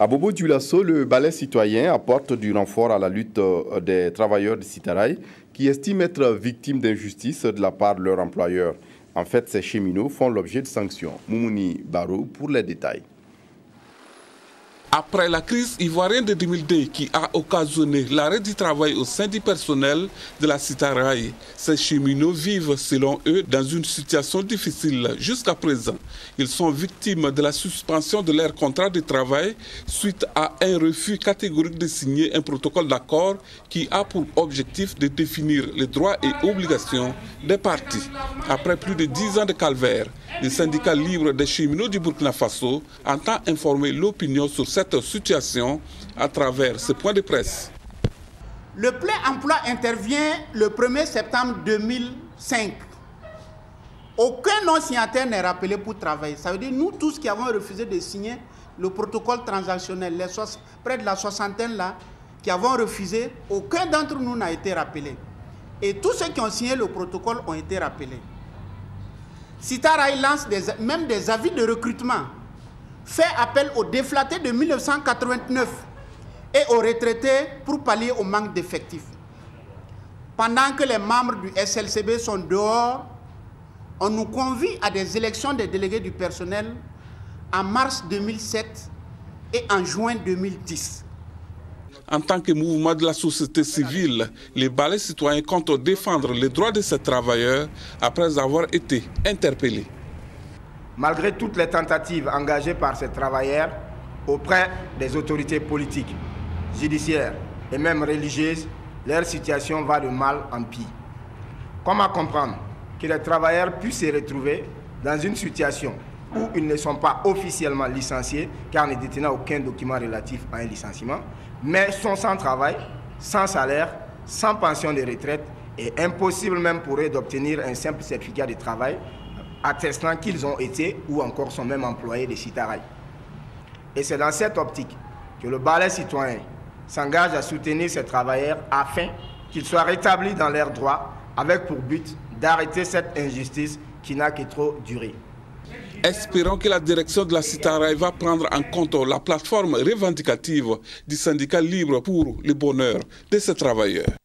À Bobo Dioulasso, le balai citoyen apporte du renfort à la lutte des travailleurs de Sitaraï qui estiment être victimes d'injustice de la part de leur employeur. En fait, ces cheminots font l'objet de sanctions. Moumouni Barou pour les détails. Après la crise ivoirienne de 2002 qui a occasionné l'arrêt du travail au sein du personnel de la Sitaraï, ces cheminots vivent selon eux dans une situation difficile jusqu'à présent. Ils sont victimes de la suspension de leur contrat de travail suite à un refus catégorique de signer un protocole d'accord qui a pour objectif de définir les droits et obligations des parties. Après plus de 10 ans de calvaire, le syndicat libre des cheminots du Burkina Faso entend informer l'opinion sur cette situation à travers ce point de presse. Le plein emploi intervient le 1er septembre 2005. Aucun non-signataire n'est rappelé pour travailler. Ça veut dire nous tous qui avons refusé de signer le protocole transactionnel, près de la soixantaine là, qui avons refusé, aucun d'entre nous n'a été rappelé. Et tous ceux qui ont signé le protocole ont été rappelés. Sitaraï lance même des avis de recrutement, fait appel aux déflatés de 1989 et aux retraités pour pallier au manque d'effectifs. Pendant que les membres du SLCB sont dehors, on nous convie à des élections des délégués du personnel en mars 2007 et en juin 2010. En tant que mouvement de la société civile, les balais citoyens comptent défendre les droits de ces travailleurs après avoir été interpellés. Malgré toutes les tentatives engagées par ces travailleurs auprès des autorités politiques, judiciaires et même religieuses, leur situation va de mal en pis. Comment comprendre que les travailleurs puissent se retrouver dans une situation où ils ne sont pas officiellement licenciés, car ne détenant aucun document relatif à un licenciement, mais sont sans travail, sans salaire, sans pension de retraite, et impossible même pour eux d'obtenir un simple certificat de travail attestant qu'ils ont été ou encore sont même employés de Sitaraï. Et c'est dans cette optique que le balai citoyen s'engage à soutenir ces travailleurs afin qu'ils soient rétablis dans leurs droits, avec pour but d'arrêter cette injustice qui n'a que trop duré. Espérons que la direction de la Sitaraï va prendre en compte la plateforme revendicative du syndicat libre pour le bonheur de ces travailleurs.